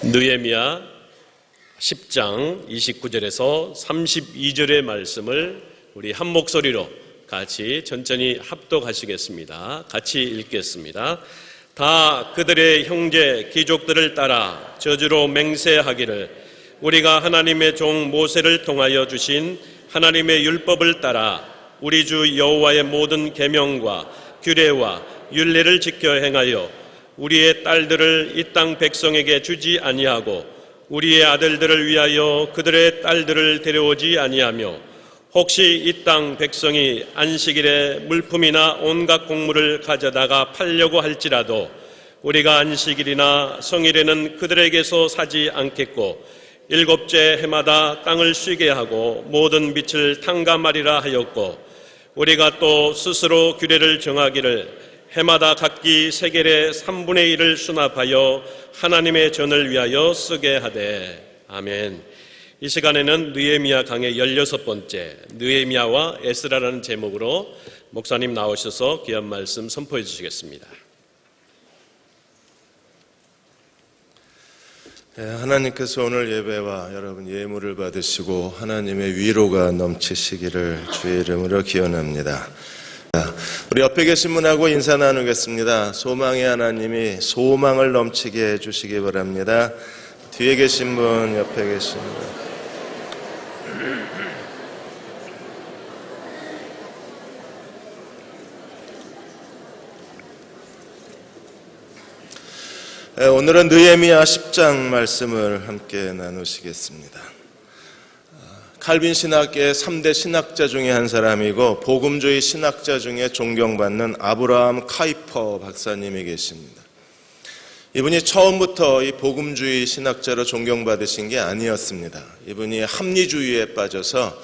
느헤미야 10장 29절에서 32절의 말씀을 우리 한 목소리로 같이 천천히 합독하시겠습니다. 같이 읽겠습니다. 다 그들의 형제 귀족들을 따라 저주로 맹세하기를 우리가 하나님의 종 모세를 통하여 주신 하나님의 율법을 따라 우리 주 여호와의 모든 계명과 규례와 율례를 지켜 행하여 우리의 딸들을 이 땅 백성에게 주지 아니하고 우리의 아들들을 위하여 그들의 딸들을 데려오지 아니하며 혹시 이 땅 백성이 안식일에 물품이나 온갖 곡물을 가져다가 팔려고 할지라도 우리가 안식일이나 성일에는 그들에게서 사지 않겠고 일곱째 해마다 땅을 쉬게 하고 모든 빛을 탕감하리라 하였고 우리가 또 스스로 규례를 정하기를 해마다 각기 세겔의 3분의 1을 수납하여 하나님의 전을 위하여 쓰게 하되. 아멘. 이 시간에는 느헤미야 강의 16번째 느헤미야와 에스라라는 제목으로 목사님 나오셔서 귀한 말씀 선포해 주시겠습니다. 하나님께서 오늘 예배와 여러분 예물을 받으시고 하나님의 위로가 넘치시기를 주의 이름으로 기원합니다. 우리 옆에 계신 분하고 인사 나누겠습니다. 소망의 하나님이 소망을 넘치게 해주시기 바랍니다. 뒤에 계신 분, 옆에 계신 분. 오늘은 느헤미야 10장 말씀을 함께 나누시겠습니다. 칼빈 신학계의 3대 신학자 중에 한 사람이고 복음주의 신학자 중에 존경받는 아브라함 카이퍼 박사님이 계십니다. 이분이 처음부터 이 복음주의 신학자로 존경받으신 게 아니었습니다. 이분이 합리주의에 빠져서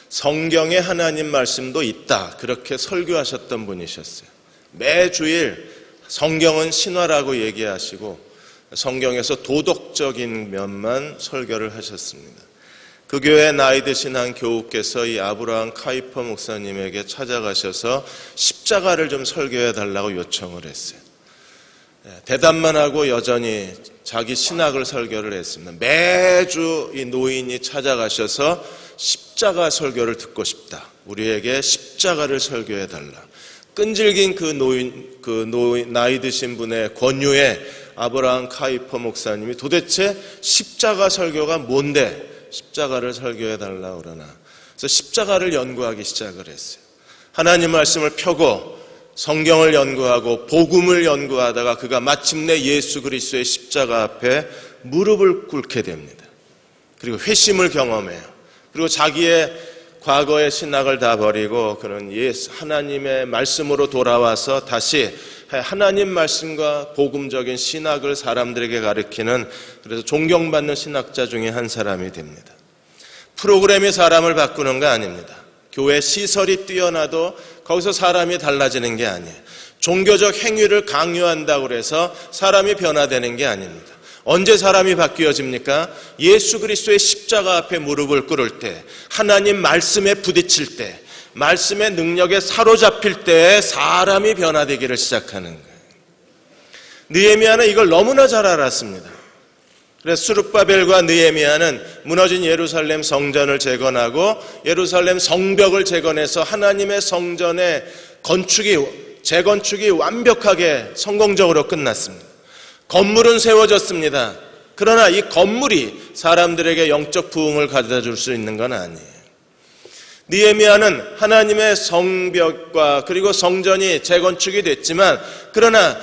성경에 하나님 말씀도 있다 그렇게 설교하셨던 분이셨어요. 매주일 성경은 신화라고 얘기하시고 성경에서 도덕적인 면만 설교를 하셨습니다. 그 교회 나이 드신 한 교우께서 이 아브라함 카이퍼 목사님에게 찾아가셔서 십자가를 좀 설교해 달라고 요청을 했어요. 대답만 하고 여전히 자기 신학을 설교를 했습니다. 매주 이 노인이 찾아가셔서 십자가 설교를 듣고 싶다. 우리에게 십자가를 설교해 달라. 끈질긴 그 노인 나이 드신 분의 권유에 아브라함 카이퍼 목사님이 도대체 십자가 설교가 뭔데 십자가를 설교해 달라고 그러나. 그래서 십자가를 연구하기 시작을 했어요. 하나님 말씀을 펴고 성경을 연구하고 복음을 연구하다가 그가 마침내 예수 그리스도의 십자가 앞에 무릎을 꿇게 됩니다. 그리고 회심을 경험해요. 그리고 자기의 과거의 신학을 다 버리고 그런 하나님의 말씀으로 돌아와서 다시 하나님 말씀과 복음적인 신학을 사람들에게 가르치는, 그래서 존경받는 신학자 중에 한 사람이 됩니다. 프로그램이 사람을 바꾸는 거 아닙니다. 교회 시설이 뛰어나도 거기서 사람이 달라지는 게 아니에요. 종교적 행위를 강요한다고 해서 사람이 변화되는 게 아닙니다. 언제 사람이 바뀌어집니까? 예수 그리스도의 십자가 앞에 무릎을 꿇을 때, 하나님 말씀에 부딪힐 때, 말씀의 능력에 사로잡힐 때 사람이 변화되기를 시작하는 거예요. 느헤미야는 이걸 너무나 잘 알았습니다. 그래서 수룹바벨과 느헤미야는 무너진 예루살렘 성전을 재건하고 예루살렘 성벽을 재건해서 하나님의 성전의 재건축이 완벽하게 성공적으로 끝났습니다. 건물은 세워졌습니다. 그러나 이 건물이 사람들에게 영적 부흥을 가져다 줄 수 있는 건 아니에요. 느헤미야는 하나님의 성벽과 그리고 성전이 재건축이 됐지만, 그러나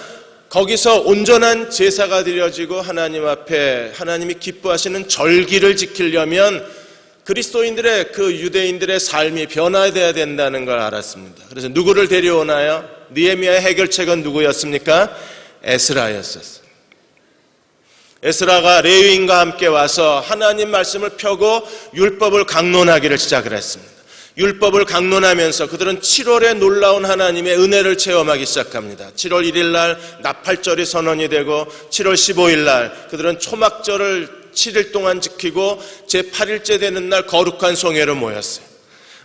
거기서 온전한 제사가 드려지고 하나님 앞에 하나님이 기뻐하시는 절기를 지키려면 그리스도인들의 그 유대인들의 삶이 변화되어야 된다는 걸 알았습니다. 그래서 누구를 데려오나요? 느헤미야의 해결책은 누구였습니까? 에스라였었어요. 에스라가 레위인과 함께 와서 하나님 말씀을 펴고 율법을 강론하기를 시작을 했습니다. 율법을 강론하면서 그들은 7월에 놀라운 하나님의 은혜를 체험하기 시작합니다. 7월 1일 날 나팔절이 선언이 되고 7월 15일 날 그들은 초막절을 7일 동안 지키고 제8일째 되는 날 거룩한 송회로 모였어요.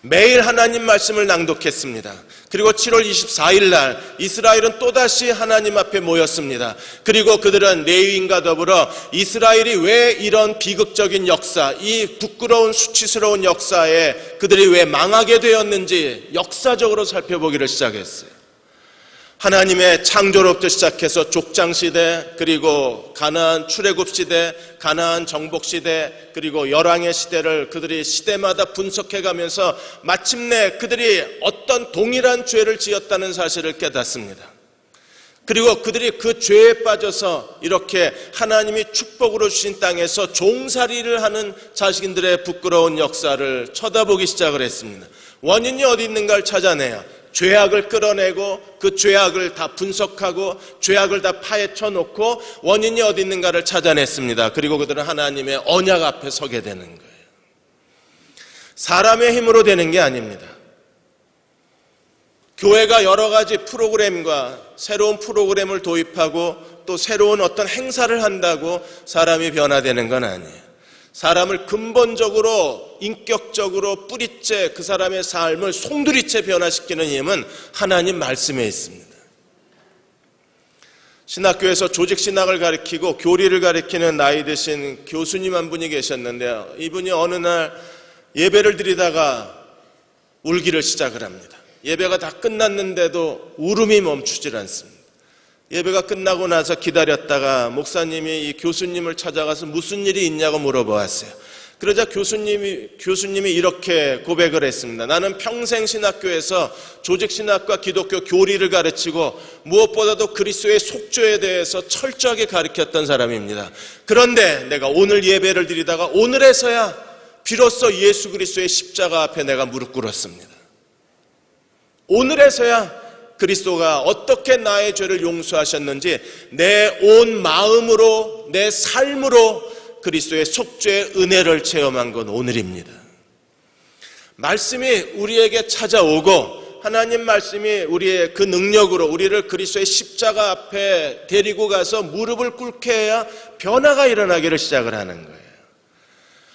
매일 하나님 말씀을 낭독했습니다. 그리고 7월 24일 날 이스라엘은 또다시 하나님 앞에 모였습니다. 그리고 그들은 레위인과 더불어 이스라엘이 왜 이런 비극적인 역사, 이 부끄러운 수치스러운 역사에 그들이 왜 망하게 되었는지 역사적으로 살펴보기를 시작했어요. 하나님의 창조로부터 시작해서 족장시대, 그리고 가나안 출애굽시대, 가나안 정복시대, 그리고 열왕의 시대를 그들이 시대마다 분석해가면서 마침내 그들이 어떤 동일한 죄를 지었다는 사실을 깨닫습니다. 그리고 그들이 그 죄에 빠져서 이렇게 하나님이 축복으로 주신 땅에서 종살이를 하는 자신들의 부끄러운 역사를 쳐다보기 시작을 했습니다. 원인이 어디 있는가를 찾아내야 죄악을 끌어내고 그 죄악을 다 분석하고 죄악을 다 파헤쳐 놓고 원인이 어디 있는가를 찾아냈습니다. 그리고 그들은 하나님의 언약 앞에 서게 되는 거예요. 사람의 힘으로 되는 게 아닙니다. 교회가 여러 가지 프로그램과 새로운 프로그램을 도입하고 또 새로운 어떤 행사를 한다고 사람이 변화되는 건 아니에요. 사람을 근본적으로 인격적으로 뿌리째 그 사람의 삶을 송두리째 변화시키는 힘은 하나님 말씀에 있습니다. 신학교에서 조직신학을 가르치고 교리를 가르치는 나이 드신 교수님 한 분이 계셨는데요. 이분이 어느 날 예배를 드리다가 울기를 시작을 합니다. 예배가 다 끝났는데도 울음이 멈추질 않습니다. 예배가 끝나고 나서 기다렸다가 목사님이 이 교수님을 찾아가서 무슨 일이 있냐고 물어보았어요. 그러자 교수님이 이렇게 고백을 했습니다. 나는 평생 신학교에서 조직신학과 기독교 교리를 가르치고 무엇보다도 그리스도의 속죄에 대해서 철저하게 가르쳤던 사람입니다. 그런데 내가 오늘 예배를 드리다가 오늘에서야 비로소 예수 그리스도의 십자가 앞에 내가 무릎 꿇었습니다. 오늘에서야 그리스도가 어떻게 나의 죄를 용서하셨는지 내 온 마음으로 내 삶으로 그리스도의 속죄의 은혜를 체험한 건 오늘입니다. 말씀이 우리에게 찾아오고 하나님 말씀이 우리의 그 능력으로 우리를 그리스도의 십자가 앞에 데리고 가서 무릎을 꿇게 해야 변화가 일어나기를 시작을 하는 거예요.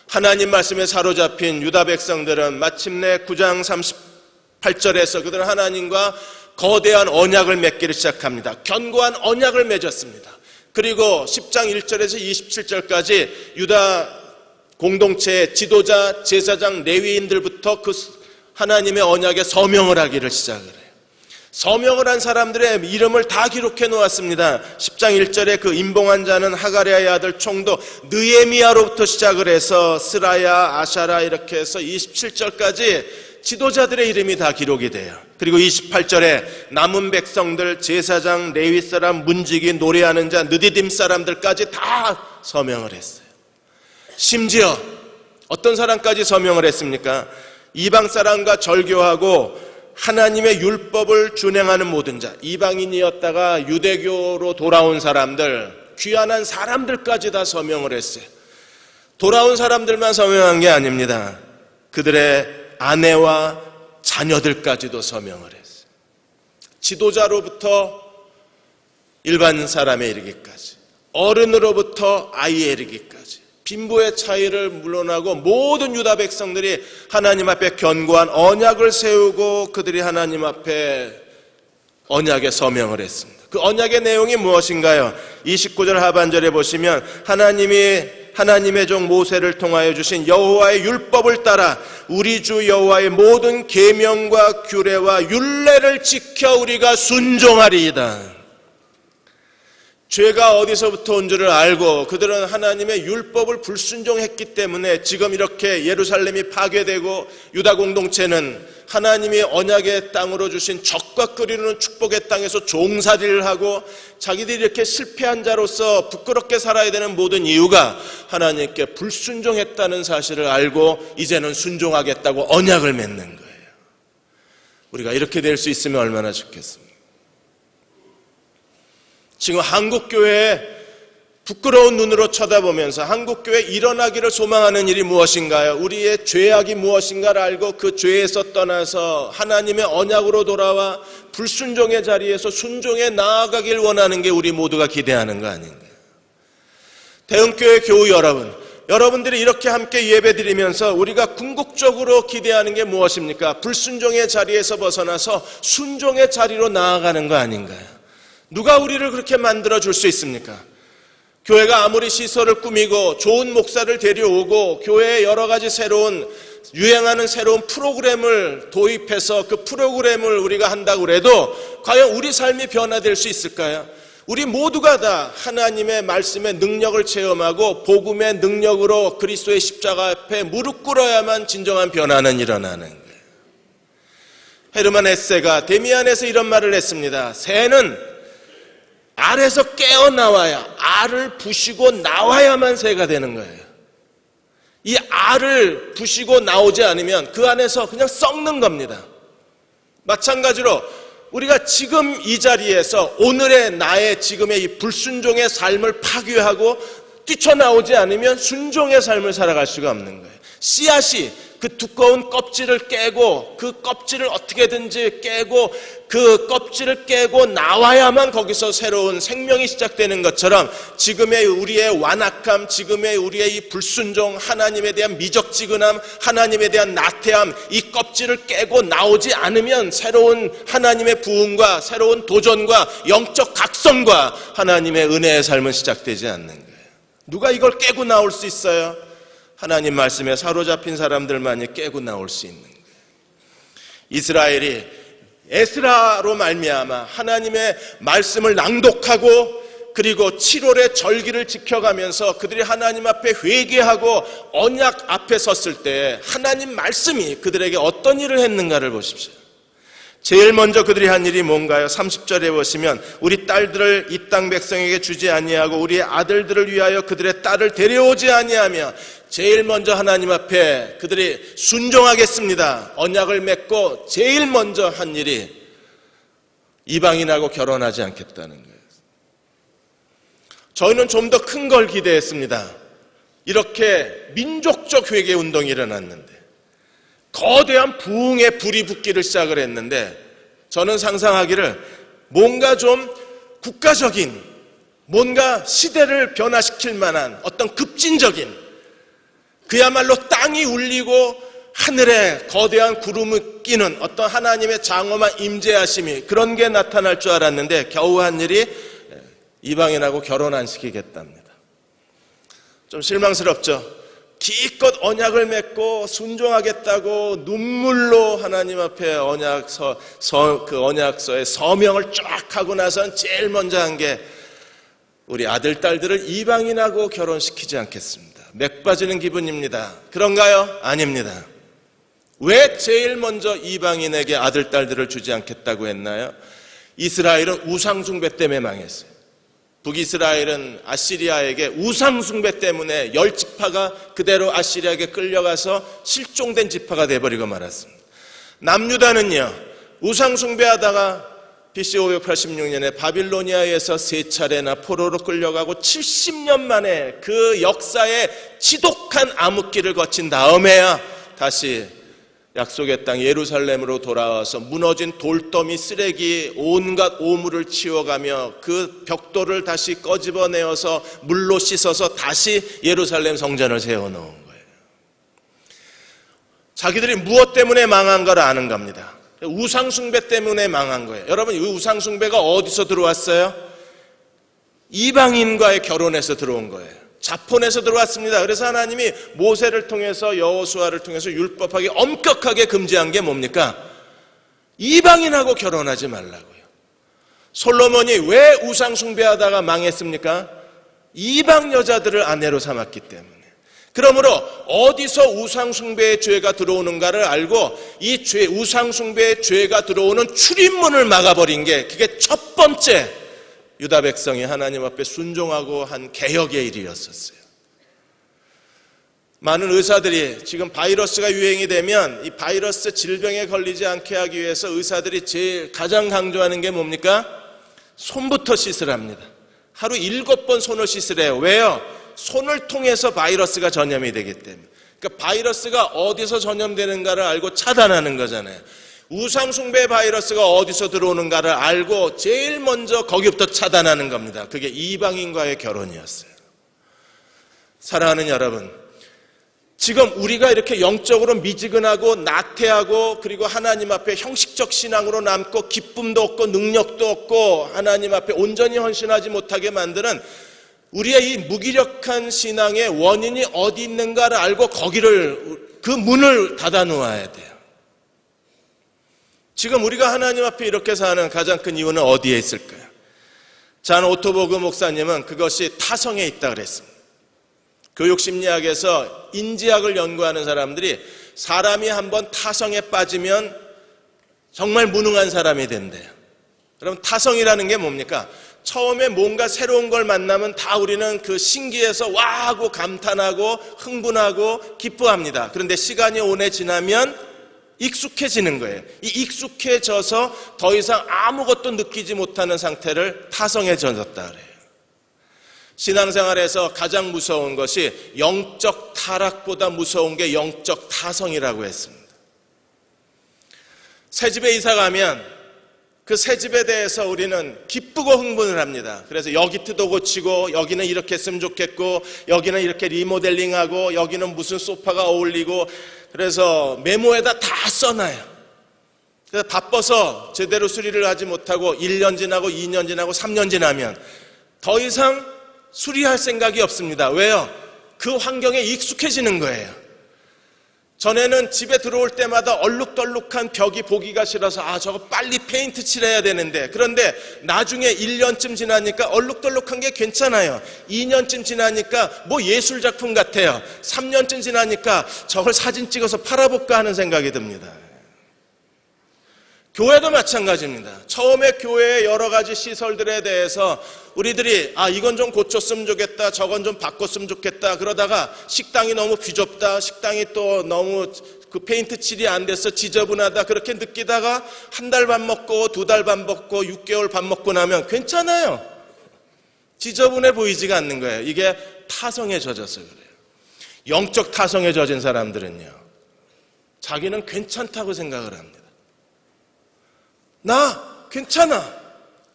하나님 말씀에 사로잡힌 유다 백성들은 마침내 9장 38절에서 그들은 하나님과 거대한 언약을 맺기를 시작합니다. 견고한 언약을 맺었습니다. 그리고 10장 1절에서 27절까지 유다 공동체의 지도자, 제사장, 레위인들부터 그 하나님의 언약에 서명을 하기를 시작을 해요. 서명을 한 사람들의 이름을 다 기록해 놓았습니다. 10장 1절에 그 임봉한 자는 하가랴의 아들 총독 느헤미야로부터 시작을 해서 스라야, 아샤라 이렇게 해서 27절까지 지도자들의 이름이 다 기록이 돼요. 그리고 28절에 남은 백성들, 제사장, 레위 사람, 문지기, 노래하는 자, 느디딤 사람들까지 다 서명을 했어요. 심지어 어떤 사람까지 서명을 했습니까? 이방 사람과 절교하고 하나님의 율법을 준행하는 모든 자, 이방인이었다가 유대교로 돌아온 사람들, 귀환한 사람들까지 다 서명을 했어요. 돌아온 사람들만 서명한 게 아닙니다. 그들의 아내와 자녀들까지도 서명을 했어요. 지도자로부터 일반 사람에 이르기까지, 어른으로부터 아이에 이르기까지 빈부의 차이를 물러나고 모든 유다 백성들이 하나님 앞에 견고한 언약을 세우고 그들이 하나님 앞에 언약에 서명을 했습니다. 그 언약의 내용이 무엇인가요? 29절 하반절에 보시면 하나님의 종 모세를 통하여 주신 여호와의 율법을 따라 우리 주 여호와의 모든 계명과 규례와 율례를 지켜 우리가 순종하리이다. 죄가 어디서부터 온 줄을 알고 그들은 하나님의 율법을 불순종했기 때문에 지금 이렇게 예루살렘이 파괴되고 유다 공동체는 하나님이 언약의 땅으로 주신 적과 끓이는 축복의 땅에서 종살이를 하고 자기들이 이렇게 실패한 자로서 부끄럽게 살아야 되는 모든 이유가 하나님께 불순종했다는 사실을 알고 이제는 순종하겠다고 언약을 맺는 거예요. 우리가 이렇게 될 수 있으면 얼마나 좋겠습니까? 지금 한국교회에 부끄러운 눈으로 쳐다보면서 한국교회 일어나기를 소망하는 일이 무엇인가요? 우리의 죄악이 무엇인가를 알고 그 죄에서 떠나서 하나님의 언약으로 돌아와 불순종의 자리에서 순종에 나아가길 원하는 게 우리 모두가 기대하는 거 아닌가요? 대흥교회 교우 여러분, 여러분들이 이렇게 함께 예배드리면서 우리가 궁극적으로 기대하는 게 무엇입니까? 불순종의 자리에서 벗어나서 순종의 자리로 나아가는 거 아닌가요? 누가 우리를 그렇게 만들어 줄 수 있습니까? 교회가 아무리 시설을 꾸미고 좋은 목사를 데려오고 교회에 여러 가지 유행하는 새로운 프로그램을 도입해서 그 프로그램을 우리가 한다고 해도 과연 우리 삶이 변화될 수 있을까요? 우리 모두가 다 하나님의 말씀의 능력을 체험하고 복음의 능력으로 그리스도의 십자가 앞에 무릎 꿇어야만 진정한 변화는 일어나는 거예요. 헤르만 헤세가 데미안에서 이런 말을 했습니다. 새는 알에서 깨어나와야, 알을 부시고 나와야만 새가 되는 거예요. 이 알을 부시고 나오지 않으면 그 안에서 그냥 썩는 겁니다. 마찬가지로 우리가 지금 이 자리에서 오늘의 나의 지금의 이 불순종의 삶을 파괴하고 뛰쳐나오지 않으면 순종의 삶을 살아갈 수가 없는 거예요. 씨앗이 그 두꺼운 껍질을 깨고 그 껍질을 어떻게든지 깨고 그 껍질을 깨고 나와야만 거기서 새로운 생명이 시작되는 것처럼 지금의 우리의 완악함, 지금의 우리의 이 불순종, 하나님에 대한 미적지근함, 하나님에 대한 나태함, 이 껍질을 깨고 나오지 않으면 새로운 하나님의 부흥과 새로운 도전과 영적 각성과 하나님의 은혜의 삶은 시작되지 않는 거예요. 누가 이걸 깨고 나올 수 있어요? 하나님 말씀에 사로잡힌 사람들만이 깨고 나올 수 있는 거예요. 이스라엘이 에스라로 말미암아 하나님의 말씀을 낭독하고 그리고 7월의 절기를 지켜가면서 그들이 하나님 앞에 회개하고 언약 앞에 섰을 때 하나님 말씀이 그들에게 어떤 일을 했는가를 보십시오. 제일 먼저 그들이 한 일이 뭔가요? 30절에 보시면 우리 딸들을 이 땅 백성에게 주지 아니하고 우리의 아들들을 위하여 그들의 딸을 데려오지 아니하며 제일 먼저 하나님 앞에 그들이 순종하겠습니다. 언약을 맺고 제일 먼저 한 일이 이방인하고 결혼하지 않겠다는 거예요. 저희는 좀 더 큰 걸 기대했습니다. 이렇게 민족적 회개 운동이 일어났는데 거대한 부흥의 불이 붙기를 시작을 했는데 저는 상상하기를 뭔가 좀 국가적인 뭔가 시대를 변화시킬 만한 어떤 급진적인 그야말로 땅이 울리고 하늘에 거대한 구름을 끼는 어떤 하나님의 장엄한 임재하심이 그런 게 나타날 줄 알았는데 겨우 한 일이 이방인하고 결혼 안 시키겠답니다. 좀 실망스럽죠. 기껏 언약을 맺고 순종하겠다고 눈물로 하나님 앞에 그 언약서에 서명을 쫙 하고 나선 제일 먼저 한 게 우리 아들, 딸들을 이방인하고 결혼시키지 않겠습니다. 맥 빠지는 기분입니다. 그런가요? 아닙니다. 왜 제일 먼저 이방인에게 아들, 딸들을 주지 않겠다고 했나요? 이스라엘은 우상숭배 때문에 망했어요. 북이스라엘은 아시리아에게 우상숭배 때문에 10지파가 그대로 아시리아에게 끌려가서 실종된 지파가 돼버리고 말았습니다. 남유다는요, 우상숭배하다가 BC 586년에 바빌로니아에서 3차례나 포로로 끌려가고 70년 만에 그 역사의 지독한 암흑기를 거친 다음에야 다시 약속의 땅 예루살렘으로 돌아와서 무너진 돌더미 쓰레기 온갖 오물을 치워가며 그 벽돌을 다시 꺼집어내어서 물로 씻어서 다시 예루살렘 성전을 세워놓은 거예요. 자기들이 무엇 때문에 망한 걸 아는 겁니다. 우상숭배 때문에 망한 거예요. 여러분, 이 우상숭배가 어디서 들어왔어요? 이방인과의 결혼에서 들어온 거예요. 자폰에서 들어왔습니다. 그래서 하나님이 모세를 통해서 여호수아를 통해서 율법하게 엄격하게 금지한 게 뭡니까? 이방인하고 결혼하지 말라고요. 솔로몬이 왜 우상 숭배하다가 망했습니까? 이방 여자들을 아내로 삼았기 때문에. 그러므로 어디서 우상 숭배의 죄가 들어오는가를 알고 이 우상 숭배의 죄가 들어오는 출입문을 막아버린 게 그게 첫 번째 유다 백성이 하나님 앞에 순종하고 한 개혁의 일이었었어요. 많은 의사들이 지금 바이러스가 유행이 되면 이 바이러스 질병에 걸리지 않게 하기 위해서 의사들이 가장 강조하는 게 뭡니까? 손부터 씻으랍니다. 하루 7번 손을 씻으래요. 왜요? 손을 통해서 바이러스가 전염이 되기 때문에. 그러니까 바이러스가 어디서 전염되는가를 알고 차단하는 거잖아요. 우상숭배 바이러스가 어디서 들어오는가를 알고 제일 먼저 거기부터 차단하는 겁니다. 그게 이방인과의 결혼이었어요. 사랑하는 여러분, 지금 우리가 이렇게 영적으로 미지근하고 나태하고 그리고 하나님 앞에 형식적 신앙으로 남고 기쁨도 없고 능력도 없고 하나님 앞에 온전히 헌신하지 못하게 만드는 우리의 이 무기력한 신앙의 원인이 어디 있는가를 알고 그 문을 닫아 놓아야 돼요. 지금 우리가 하나님 앞에 이렇게 사는 가장 큰 이유는 어디에 있을까요? 잔 오토보그 목사님은 그것이 타성에 있다 그랬습니다. 교육심리학에서 인지학을 연구하는 사람들이 사람이 한번 타성에 빠지면 정말 무능한 사람이 된대요. 그럼 타성이라는 게 뭡니까? 처음에 뭔가 새로운 걸 만나면 다 우리는 그 신기해서 와 하고 감탄하고 흥분하고 기뻐합니다. 그런데 시간이 오래 지나면 익숙해지는 거예요. 이 익숙해져서 더 이상 아무것도 느끼지 못하는 상태를 타성에 젖었다 그래요. 신앙생활에서 가장 무서운 것이 영적 타락보다 무서운 게 영적 타성이라고 했습니다. 새집에 이사 가면 그 새집에 대해서 우리는 기쁘고 흥분을 합니다. 그래서 여기 트도 고치고 여기는 이렇게 했으면 좋겠고 여기는 이렇게 리모델링하고 여기는 무슨 소파가 어울리고 그래서 메모에다 다 써놔요. 그래서 바빠서 제대로 수리를 하지 못하고 1년 지나고 2년 지나고 3년 지나면 더 이상 수리할 생각이 없습니다. 왜요? 그 환경에 익숙해지는 거예요. 전에는 집에 들어올 때마다 얼룩덜룩한 벽이 보기가 싫어서 저거 빨리 페인트 칠해야 되는데 그런데 나중에 1년쯤 지나니까 얼룩덜룩한 게 괜찮아요. 2년쯤 지나니까 뭐 예술작품 같아요. 3년쯤 지나니까 저걸 사진 찍어서 팔아볼까 하는 생각이 듭니다. 교회도 마찬가지입니다. 처음에 교회의 여러 가지 시설들에 대해서 우리들이 이건 좀 고쳤으면 좋겠다, 저건 좀 바꿨으면 좋겠다 그러다가 식당이 너무 비좁다, 식당이 또 너무 그 페인트 칠이 안 돼서 지저분하다 그렇게 느끼다가 한 달 밥 먹고 2달 밥 먹고 6개월 밥 먹고 나면 괜찮아요. 지저분해 보이지가 않는 거예요. 이게 타성에 젖어서 그래요. 영적 타성에 젖은 사람들은요, 자기는 괜찮다고 생각을 합니다. 나 괜찮아.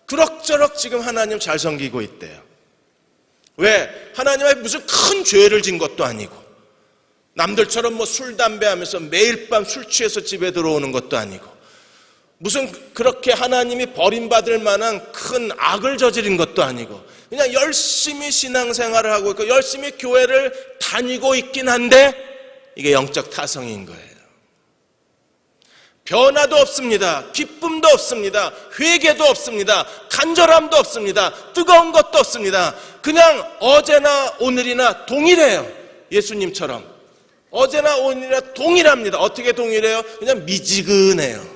그럭저럭 지금 하나님 잘 섬기고 있대요. 왜? 하나님의 무슨 큰 죄를 진 것도 아니고 남들처럼 뭐 술, 담배 하면서 매일 밤 술 취해서 집에 들어오는 것도 아니고 무슨 그렇게 하나님이 버림받을 만한 큰 악을 저지른 것도 아니고 그냥 열심히 신앙생활을 하고 있고 열심히 교회를 다니고 있긴 한데 이게 영적 타성인 거예요. 변화도 없습니다. 기쁨도 없습니다. 회개도 없습니다. 간절함도 없습니다. 뜨거운 것도 없습니다. 그냥 어제나 오늘이나 동일해요. 예수님처럼 어제나 오늘이나 동일합니다. 어떻게 동일해요? 그냥 미지근해요.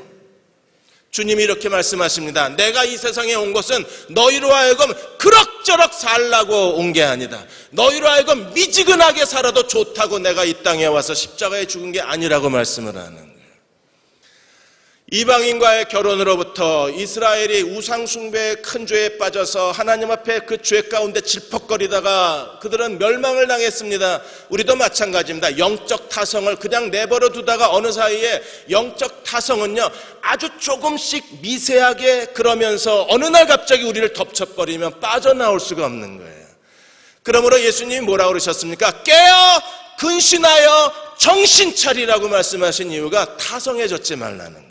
주님이 이렇게 말씀하십니다. 내가 이 세상에 온 것은 너희로 하여금 그럭저럭 살라고 온 게 아니다. 너희로 하여금 미지근하게 살아도 좋다고 내가 이 땅에 와서 십자가에 죽은 게 아니라고 말씀을 하는 거예요. 이방인과의 결혼으로부터 이스라엘이 우상숭배의 큰 죄에 빠져서 하나님 앞에 그 죄 가운데 질퍽거리다가 그들은 멸망을 당했습니다. 우리도 마찬가지입니다. 영적 타성을 그냥 내버려 두다가 어느 사이에 영적 타성은요 아주 조금씩 미세하게 그러면서 어느 날 갑자기 우리를 덮쳐버리면 빠져나올 수가 없는 거예요. 그러므로 예수님이 뭐라고 그러셨습니까? 깨어 근신하여 정신 차리라고 말씀하신 이유가 타성에 젖지 말라는 거예요.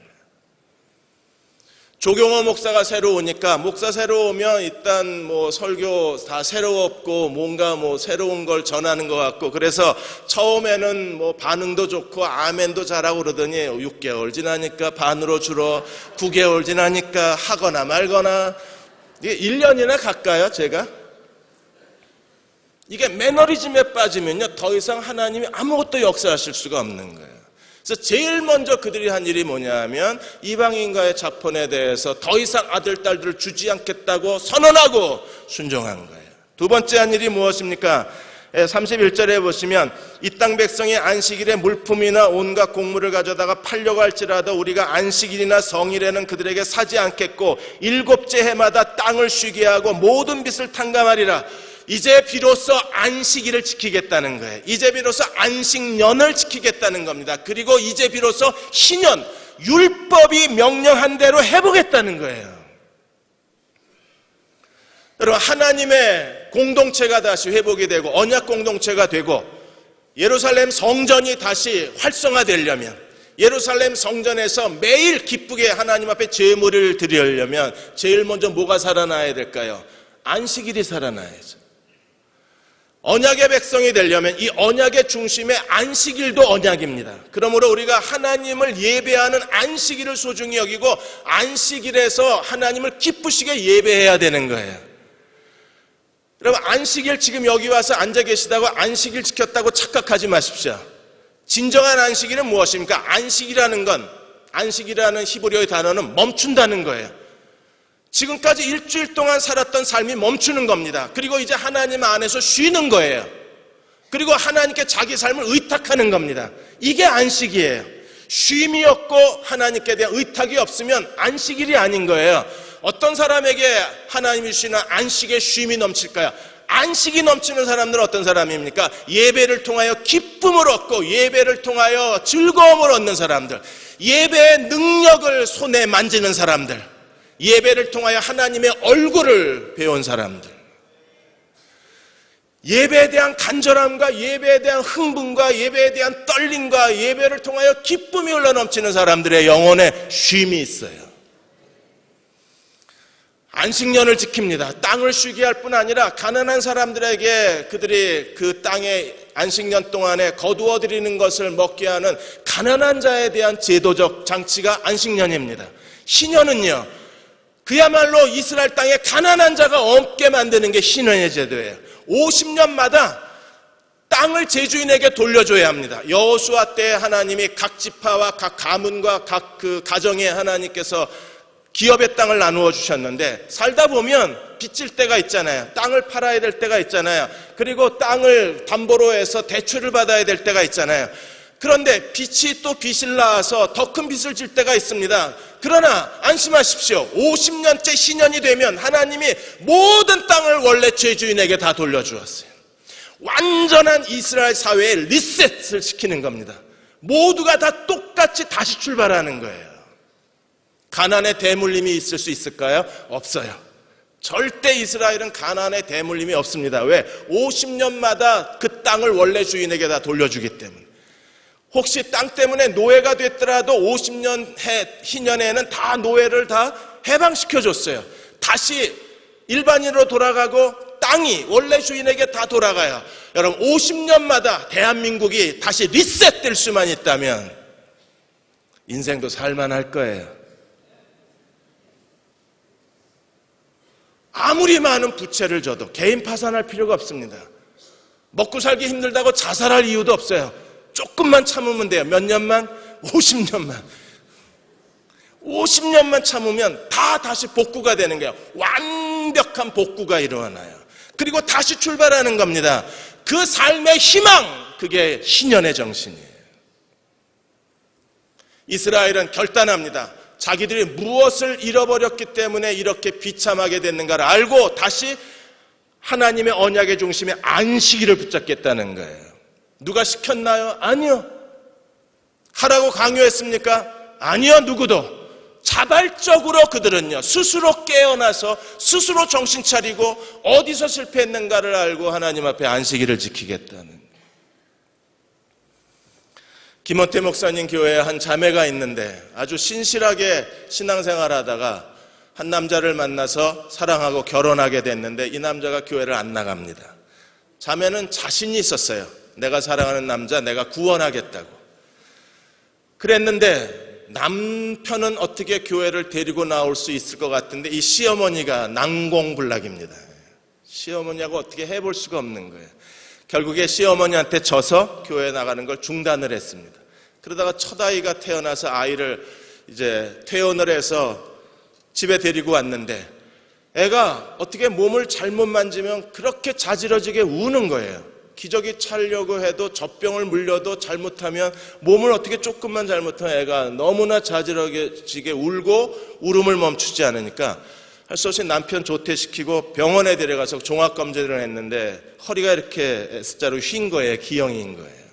조경호 목사가 새로 오니까 목사 새로 오면 일단 뭐 설교 다 새로웠고 뭔가 뭐 새로운 걸 전하는 것 같고 그래서 처음에는 뭐 반응도 좋고 아멘도 잘하고 그러더니 6개월 지나니까 반으로 줄어 9개월 지나니까 하거나 말거나 이게 1년이나 갈까요 제가? 이게 매너리즘에 빠지면요 더 이상 하나님이 아무것도 역사하실 수가 없는 거예요. 그래서 제일 먼저 그들이 한 일이 뭐냐면 이방인과의 자폰에 대해서 더 이상 아들, 딸들을 주지 않겠다고 선언하고 순종한 거예요. 두 번째 한 일이 무엇입니까? 31절에 보시면 이 땅 백성이 안식일에 물품이나 온갖 곡물을 가져다가 팔려고 할지라도 우리가 안식일이나 성일에는 그들에게 사지 않겠고 7째 해마다 땅을 쉬게 하고 모든 빚을 탕감하리라. 이제 비로소 안식일을 지키겠다는 거예요. 이제 비로소 안식년을 지키겠다는 겁니다. 그리고 이제 비로소 신년, 율법이 명령한 대로 해보겠다는 거예요. 여러분, 하나님의 공동체가 다시 회복이 되고 언약 공동체가 되고 예루살렘 성전이 다시 활성화되려면, 예루살렘 성전에서 매일 기쁘게 하나님 앞에 제물을 드리려면 제일 먼저 뭐가 살아나야 될까요? 안식일이 살아나야죠. 언약의 백성이 되려면 이 언약의 중심에 안식일도 언약입니다. 그러므로 우리가 하나님을 예배하는 안식일을 소중히 여기고 안식일에서 하나님을 기쁘시게 예배해야 되는 거예요. 여러분, 안식일 지금 여기 와서 앉아 계시다고 안식일 지켰다고 착각하지 마십시오. 진정한 안식일은 무엇입니까? 안식이라는 건, 안식이라는 히브리어의 단어는 멈춘다는 거예요. 지금까지 일주일 동안 살았던 삶이 멈추는 겁니다. 그리고 이제 하나님 안에서 쉬는 거예요. 그리고 하나님께 자기 삶을 의탁하는 겁니다. 이게 안식이에요. 쉼이 없고 하나님께 대한 의탁이 없으면 안식일이 아닌 거예요. 어떤 사람에게 하나님이 주시는 안식의 쉼이 넘칠까요? 안식이 넘치는 사람들은 어떤 사람입니까? 예배를 통하여 기쁨을 얻고 예배를 통하여 즐거움을 얻는 사람들, 예배의 능력을 손에 만지는 사람들, 예배를 통하여 하나님의 얼굴을 배운 사람들, 예배에 대한 간절함과 예배에 대한 흥분과 예배에 대한 떨림과 예배를 통하여 기쁨이 흘러넘치는 사람들의 영혼에 쉼이 있어요. 안식년을 지킵니다. 땅을 쉬게 할 뿐 아니라 가난한 사람들에게 그들이 그 땅의 안식년 동안에 거두어 드리는 것을 먹게 하는 가난한 자에 대한 제도적 장치가 안식년입니다. 신년은요, 그야말로 이스라엘 땅에 가난한 자가 없게 만드는 게 신년의 제도예요. 50년마다 땅을 제주인에게 돌려줘야 합니다. 여호수아 때 하나님이 각 지파와 각 가문과 각 그 가정에 하나님께서 기업의 땅을 나누어 주셨는데, 살다 보면 빚질 때가 있잖아요. 땅을 팔아야 될 때가 있잖아요. 그리고 땅을 담보로 해서 대출을 받아야 될 때가 있잖아요. 그런데 빚이 또 빚을 낳아서 더 큰 빚을 질 때가 있습니다. 그러나 안심하십시오. 50년째 신년이 되면 하나님이 모든 땅을 원래 죄주인에게 다 돌려주었어요. 완전한 이스라엘 사회의 리셋을 시키는 겁니다. 모두가 다 똑같이 다시 출발하는 거예요. 가난의 대물림이 있을 수 있을까요? 없어요. 절대 이스라엘은 가난의 대물림이 없습니다. 왜? 50년마다 그 땅을 원래 주인에게 다 돌려주기 때문에. 혹시 땅 때문에 노예가 됐더라도 50년 희년에는 다 노예를 다 해방시켜줬어요. 다시 일반인으로 돌아가고 땅이 원래 주인에게 다 돌아가요. 여러분, 50년마다 대한민국이 다시 리셋될 수만 있다면 인생도 살만할 거예요. 아무리 많은 부채를 져도 개인 파산할 필요가 없습니다. 먹고 살기 힘들다고 자살할 이유도 없어요. 조금만 참으면 돼요. 몇 년만? 50년만. 50년만 참으면 다 다시 복구가 되는 거예요. 완벽한 복구가 일어나요. 그리고 다시 출발하는 겁니다. 그 삶의 희망, 그게 신년의 정신이에요. 이스라엘은 결단합니다. 자기들이 무엇을 잃어버렸기 때문에 이렇게 비참하게 됐는가를 알고 다시 하나님의 언약의 중심에 안식일을 붙잡겠다는 거예요. 누가 시켰나요? 아니요. 하라고 강요했습니까? 아니요. 누구도. 자발적으로 그들은요, 스스로 깨어나서 스스로 정신 차리고 어디서 실패했는가를 알고 하나님 앞에 안식일을 지키겠다는. 김원태 목사님 교회에 한 자매가 있는데 아주 신실하게 신앙생활 하다가 한 남자를 만나서 사랑하고 결혼하게 됐는데 이 남자가 교회를 안 나갑니다. 자매는 자신이 있었어요. 내가 사랑하는 남자 내가 구원하겠다고. 그랬는데 남편은 어떻게 교회를 데리고 나올 수 있을 것 같은데 이 시어머니가 난공불락입니다. 시어머니하고 어떻게 해볼 수가 없는 거예요. 결국에 시어머니한테 져서 교회 나가는 걸 중단을 했습니다. 그러다가 첫 아이가 태어나서 아이를 이제 퇴원을 해서 집에 데리고 왔는데 애가 어떻게 몸을 잘못 만지면 그렇게 자지러지게 우는 거예요. 기저귀 차려고 해도 젖병을 물려도 잘못하면 몸을 어떻게 조금만 잘못하면 애가 너무나 자지러지게 울고 울음을 멈추지 않으니까 할 수 없이 남편 조퇴시키고 병원에 데려가서 종합검진을 했는데 허리가 이렇게 S자로 휜 거예요. 기형인 거예요.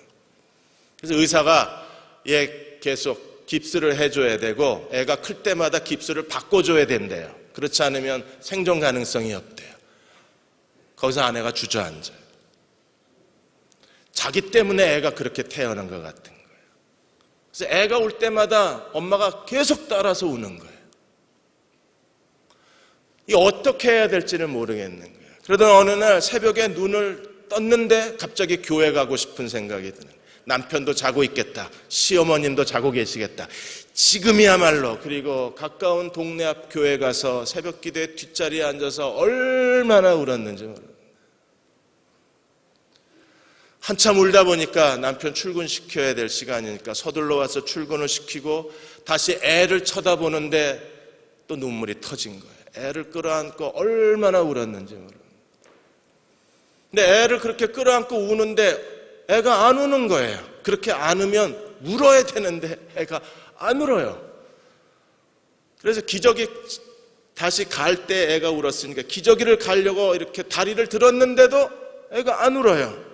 그래서 의사가 얘 계속 깁스를 해줘야 되고 애가 클 때마다 깁스를 바꿔줘야 된대요. 그렇지 않으면 생존 가능성이 없대요. 거기서 아내가 주저앉아요. 자기 때문에 애가 그렇게 태어난 것 같은 거예요. 그래서 애가 올 때마다 엄마가 계속 따라서 우는 거예요. 이 어떻게 해야 될지를 모르겠는 거예요. 그러던 어느 날 새벽에 눈을 떴는데 갑자기 교회 가고 싶은 생각이 드는 거예요. 남편도 자고 있겠다. 시어머님도 자고 계시겠다. 지금이야말로. 그리고 가까운 동네 앞 교회 가서 새벽 기도에 뒷자리에 앉아서 얼마나 울었는지 모릅니다. 한참 울다 보니까 남편 출근시켜야 될 시간이니까 서둘러 와서 출근을 시키고 다시 애를 쳐다보는데 또 눈물이 터진 거예요. 애를 끌어안고 얼마나 울었는지 모릅니다. 근데 애를 그렇게 끌어안고 우는데 애가 안 우는 거예요. 그렇게 안으면 울어야 되는데 애가 안 울어요. 그래서 기저귀 다시 갈 때 애가 울었으니까 기저귀를 가려고 이렇게 다리를 들었는데도 애가 안 울어요.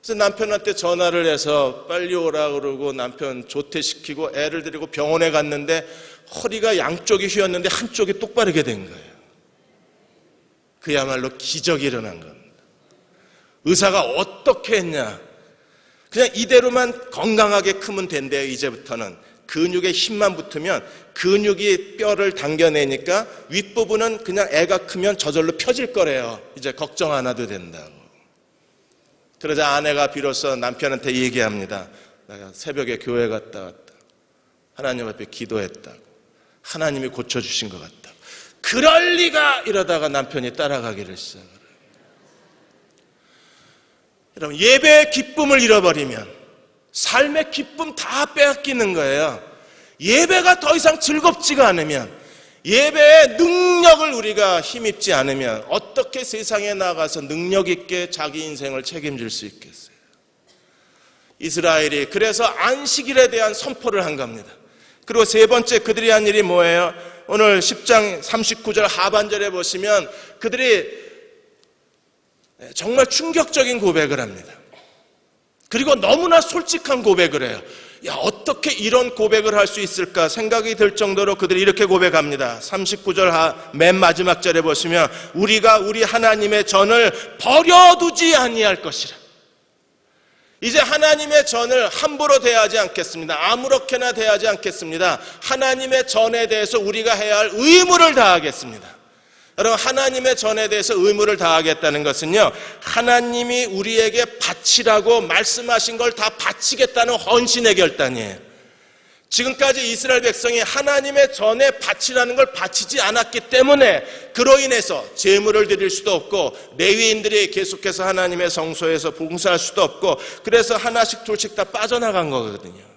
그래서 남편한테 전화를 해서 빨리 오라 그러고 남편 조퇴시키고 애를 데리고 병원에 갔는데 허리가 양쪽이 휘었는데 한쪽이 똑바르게 된 거예요. 그야말로 기적이 일어난 겁니다. 의사가 어떻게 했냐? 그냥 이대로만 건강하게 크면 된대요. 이제부터는 근육에 힘만 붙으면 근육이 뼈를 당겨내니까 윗부분은 그냥 애가 크면 저절로 펴질 거래요. 이제 걱정 안 해도 된다고. 그러자 아내가 비로소 남편한테 얘기합니다. 내가 새벽에 교회 갔다 왔다. 하나님 앞에 기도했다고. 하나님이 고쳐주신 것 같다. 그럴 리가! 이러다가 남편이 따라가기를 시작해요. 여러분, 예배의 기쁨을 잃어버리면 삶의 기쁨 다 빼앗기는 거예요. 예배가 더 이상 즐겁지가 않으면, 예배의 능력을 우리가 힘입지 않으면 어떻게 세상에 나가서 능력 있게 자기 인생을 책임질 수 있겠어요? 이스라엘이 그래서 안식일에 대한 선포를 한 겁니다. 그리고 세 번째 그들이 한 일이 뭐예요? 오늘 10장 39절 하반절에 보시면 그들이 정말 충격적인 고백을 합니다. 그리고 너무나 솔직한 고백을 해요. 야, 어떻게 이런 고백을 할 수 있을까 생각이 들 정도로 그들이 이렇게 고백합니다. 39절 맨 마지막 절에 보시면 우리가 우리 하나님의 전을 버려두지 아니할 것이라. 이제 하나님의 전을 함부로 대하지 않겠습니다. 아무렇게나 대하지 않겠습니다. 하나님의 전에 대해서 우리가 해야 할 의무를 다하겠습니다. 여러분, 하나님의 전에 대해서 의무를 다하겠다는 것은요, 하나님이 우리에게 바치라고 말씀하신 걸 다 바치겠다는 헌신의 결단이에요. 지금까지 이스라엘 백성이 하나님의 전에 바치라는 걸 바치지 않았기 때문에 그로 인해서 제물을 드릴 수도 없고 레위인들이 계속해서 하나님의 성소에서 봉사할 수도 없고 그래서 하나씩 둘씩 다 빠져나간 거거든요.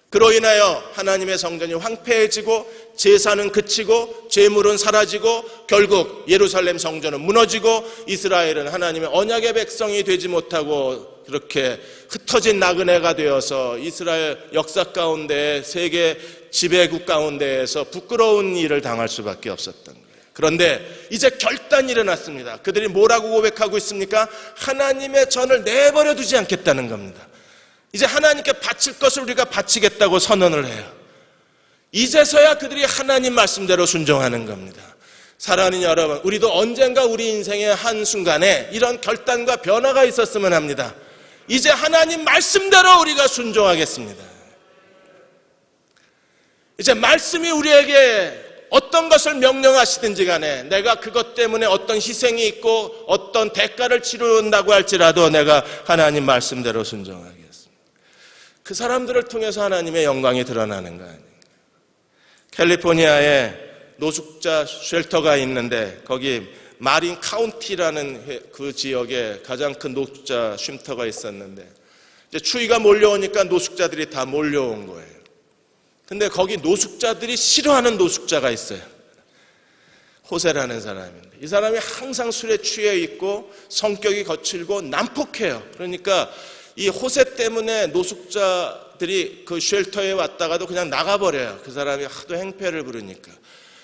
그로 인하여 하나님의 성전이 황폐해지고 제사는 그치고 제물은 사라지고 결국 예루살렘 성전은 무너지고 이스라엘은 하나님의 언약의 백성이 되지 못하고 그렇게 흩어진 나그네가 되어서 이스라엘 역사 가운데 세계 지배국 가운데에서 부끄러운 일을 당할 수밖에 없었던 거예요. 그런데 이제 결단이 일어났습니다. 그들이 뭐라고 고백하고 있습니까? 하나님의 전을 내버려 두지 않겠다는 겁니다. 이제 하나님께 바칠 것을 우리가 바치겠다고 선언을 해요. 이제서야 그들이 하나님 말씀대로 순종하는 겁니다. 사랑하는 여러분, 우리도 언젠가 우리 인생의 한순간에 이런 결단과 변화가 있었으면 합니다. 이제 하나님 말씀대로 우리가 순종하겠습니다. 이제 말씀이 우리에게 어떤 것을 명령하시든지 간에 내가 그것 때문에 어떤 희생이 있고 어떤 대가를 치른다고 할지라도 내가 하나님 말씀대로 순종하겠습니다. 그 사람들을 통해서 하나님의 영광이 드러나는 거 아니에요. 캘리포니아에 노숙자 쉘터가 있는데 거기 마린 카운티라는 그 지역에 가장 큰 노숙자 쉼터가 있었는데 이제 추위가 몰려오니까 노숙자들이 다 몰려온 거예요. 근데 거기 노숙자들이 싫어하는 노숙자가 있어요. 호세라는 사람인데 이 사람이 항상 술에 취해 있고 성격이 거칠고 난폭해요. 그러니까 이 호세 때문에 노숙자들이 그 쉘터에 왔다가도 그냥 나가버려요. 그 사람이 하도 행패를 부르니까.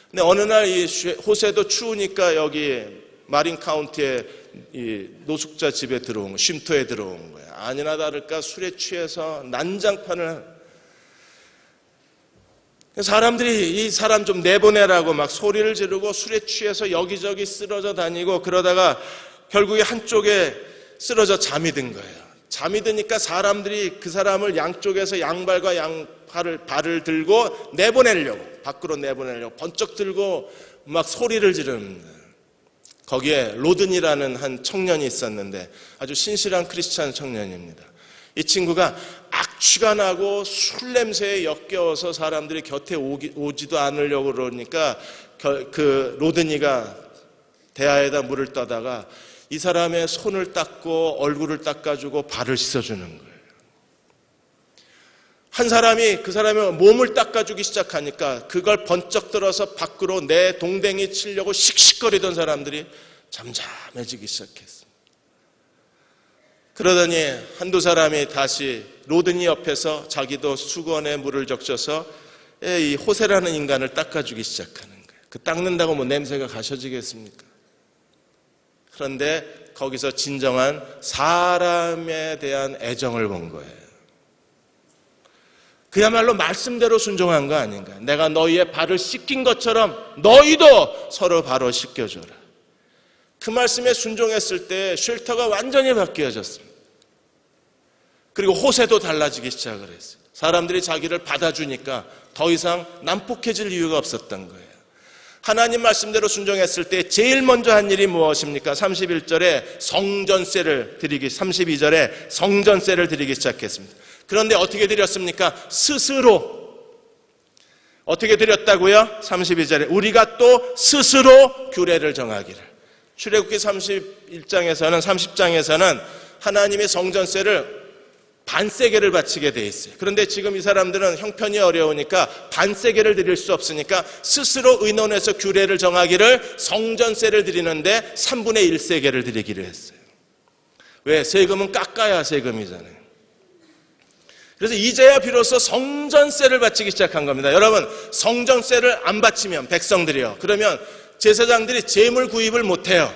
근데 어느 날 이 호세도 추우니까 여기 마린 카운티에 이 노숙자 집에 들어온 거, 쉼터에 들어온 거예요. 아니나 다를까 술에 취해서 난장판을. 사람들이 이 사람 좀 내보내라고 막 소리를 지르고 술에 취해서 여기저기 쓰러져 다니고 그러다가 결국에 한쪽에 쓰러져 잠이 든 거예요. 잠이 드니까 사람들이 그 사람을 양쪽에서 양발과 발을 들고 밖으로 내보내려고 번쩍 들고 막 소리를 지릅니다. 거기에 로든이라는 한 청년이 있었는데 아주 신실한 크리스찬 청년입니다. 이 친구가 악취가 나고 술 냄새에 역겨워서 사람들이 곁에 오지도 않으려고 그러니까 그 로든이가 대야에다 물을 떠다가 이 사람의 손을 닦고 얼굴을 닦아주고 발을 씻어주는 거예요. 한 사람이 그 사람의 몸을 닦아주기 시작하니까 그걸 번쩍 들어서 밖으로 내 동댕이 치려고 씩씩거리던 사람들이 잠잠해지기 시작했습니다. 그러더니 한두 사람이 다시 로드니 옆에서 자기도 수건에 물을 적셔서 이 호세라는 인간을 닦아주기 시작하는 거예요. 그 닦는다고 뭐 냄새가 가셔지겠습니까? 그런데 거기서 진정한 사람에 대한 애정을 본 거예요. 그야말로 말씀대로 순종한 거 아닌가. 내가 너희의 발을 씻긴 것처럼 너희도 서로 발을 씻겨줘라. 그 말씀에 순종했을 때 쉘터가 완전히 바뀌어졌습니다. 그리고 호세도 달라지기 시작을 했어요. 사람들이 자기를 받아주니까 더 이상 난폭해질 이유가 없었던 거예요. 하나님 말씀대로 순종했을 때 제일 먼저 한 일이 무엇입니까? 31절에 32절에 성전세를 드리기 시작했습니다. 그런데 어떻게 드렸습니까? 스스로. 어떻게 드렸다고요? 32절에 우리가 또 스스로 규례를 정하기를. 출애굽기 30장에서는 하나님의 성전세를 반세겔을 바치게 돼 있어요. 그런데 지금 이 사람들은 형편이 어려우니까 반세겔을 드릴 수 없으니까 스스로 의논해서 규례를 정하기를 성전세를 드리는데 3분의 1세겔을 드리기로 했어요. 왜? 세금은 깎아야 세금이잖아요. 그래서 이제야 비로소 성전세를 바치기 시작한 겁니다. 여러분, 성전세를 안 바치면 백성들이요. 그러면 제사장들이 재물 구입을 못해요.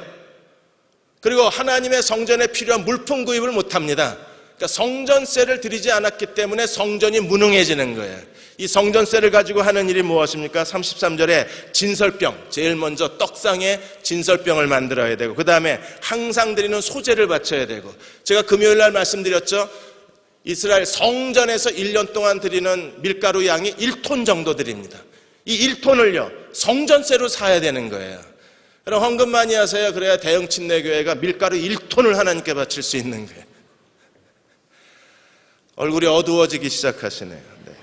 그리고 하나님의 성전에 필요한 물품 구입을 못합니다. 그러니까 성전세를 드리지 않았기 때문에 성전이 무능해지는 거예요. 이 성전세를 가지고 하는 일이 무엇입니까? 33절에 진설병, 제일 먼저 떡상에 진설병을 만들어야 되고 그 다음에 항상 드리는 소제를 바쳐야 되고 제가 금요일 날 말씀드렸죠. 이스라엘 성전에서 1년 동안 드리는 밀가루 양이 1톤 정도 드립니다. 이 1톤을요 성전세로 사야 되는 거예요. 여러분 헌금 많이 하세요. 그래야 대형 침례교회가 밀가루 1톤을 하나님께 바칠 수 있는 거예요. 얼굴이 어두워지기 시작하시네요. 네.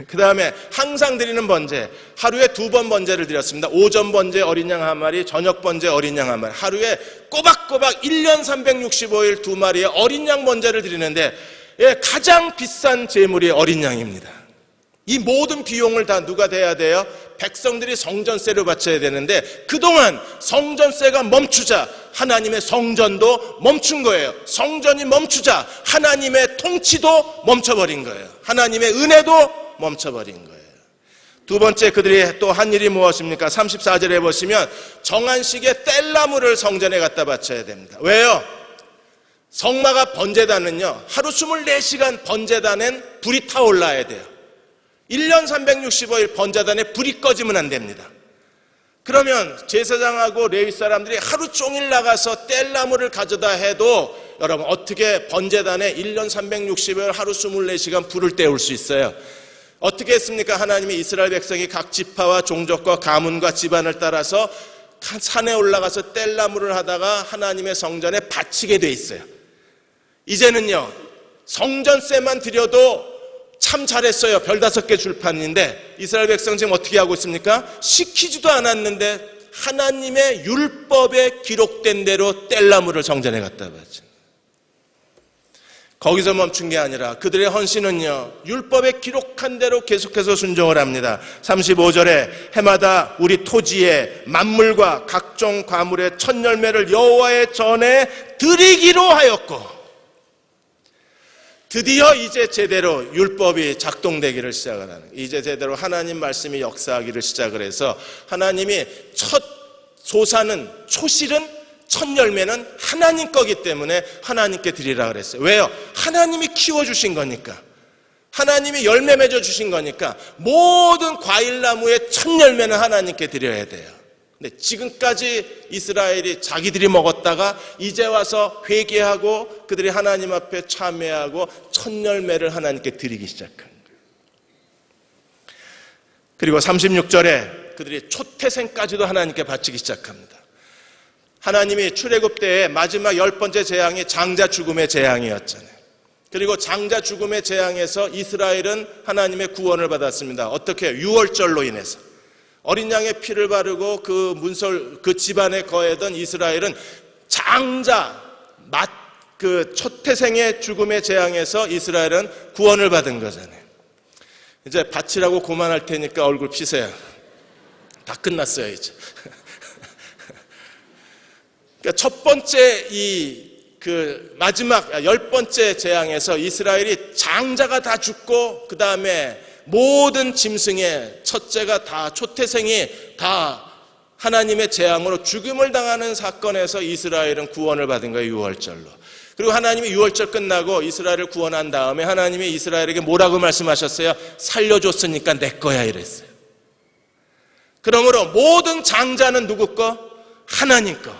그 다음에 항상 드리는 번제, 하루에 2번 번제를 드렸습니다. 오전 번제 어린 양 한 마리, 저녁 번제 어린 양 한 마리. 하루에 꼬박꼬박 1년 365일 2마리의 어린 양 번제를 드리는데 가장 비싼 제물이 어린 양입니다. 이 모든 비용을 다 누가 대야 돼요? 백성들이 성전세를 바쳐야 되는데 그동안 성전세가 멈추자 하나님의 성전도 멈춘 거예요. 성전이 멈추자 하나님의 통치도 멈춰버린 거예요. 하나님의 은혜도 멈춰버린 거예요. 두 번째 그들이 또 한 일이 무엇입니까? 34절에 보시면 정한 시기에 뗄나무를 성전에 갖다 바쳐야 됩니다. 왜요? 성마가 번제단은요 하루 24시간 번제단엔 불이 타올라야 돼요. 1년 365일 번제단에 불이 꺼지면 안 됩니다. 그러면 제사장하고 레위 사람들이 하루 종일 나가서 뗄나무를 가져다 해도 여러분 어떻게 번제단에 1년 360일 하루 24시간 불을 때울 수 있어요? 어떻게 했습니까? 하나님이 이스라엘 백성이 각 지파와 종족과 가문과 집안을 따라서 산에 올라가서 뗄나무를 하다가 하나님의 성전에 바치게 돼 있어요. 이제는요 성전세만 드려도 참 잘했어요. 별 5개 줄판인데 이스라엘 백성 지금 어떻게 하고 있습니까? 시키지도 않았는데 하나님의 율법에 기록된 대로 뗄나무를 성전에 갖다 바친. 거기서 멈춘 게 아니라 그들의 헌신은요 율법에 기록한 대로 계속해서 순종을 합니다. 35절에 해마다 우리 토지의 만물과 각종 과물의 첫 열매를 여호와의 전에 드리기로 하였고 드디어 이제 제대로 율법이 작동되기를 시작을 하는 거예요. 이제 제대로 하나님 말씀이 역사하기를 시작을 해서 하나님이 첫 소사는 초실은 첫 열매는 하나님 거기 때문에 하나님께 드리라 그랬어요. 왜요? 하나님이 키워주신 거니까. 하나님이 열매 맺어 주신 거니까 모든 과일나무의 첫 열매는 하나님께 드려야 돼요. 근데 지금까지 이스라엘이 자기들이 먹었다가 이제 와서 회개하고 그들이 하나님 앞에 참회하고 첫 열매를 하나님께 드리기 시작한 거예요. 그리고 36절에 그들이 초태생까지도 하나님께 바치기 시작합니다. 하나님이 출애굽 때의 마지막 10번째 재앙이 장자 죽음의 재앙이었잖아요. 그리고 장자 죽음의 재앙에서 이스라엘은 하나님의 구원을 받았습니다. 어떻게? 유월절로 인해서. 어린 양의 피를 바르고 그 집안에 거하던 이스라엘은 장자, 그 초태생의 죽음의 재앙에서 이스라엘은 구원을 받은 거잖아요. 이제 바치라고 고만할 테니까 얼굴 피세요. 다 끝났어요, 이제. 그러니까 첫 번째 마지막 10번째 재앙에서 이스라엘이 장자가 다 죽고 그 다음에 모든 짐승의 첫째가 다 초태생이 다 하나님의 재앙으로 죽음을 당하는 사건에서 이스라엘은 구원을 받은 거예요. 유월절로. 그리고 하나님이 유월절 끝나고 이스라엘을 구원한 다음에 하나님이 이스라엘에게 뭐라고 말씀하셨어요? 살려줬으니까 내 거야 이랬어요. 그러므로 모든 장자는 누구 거? 하나님 거.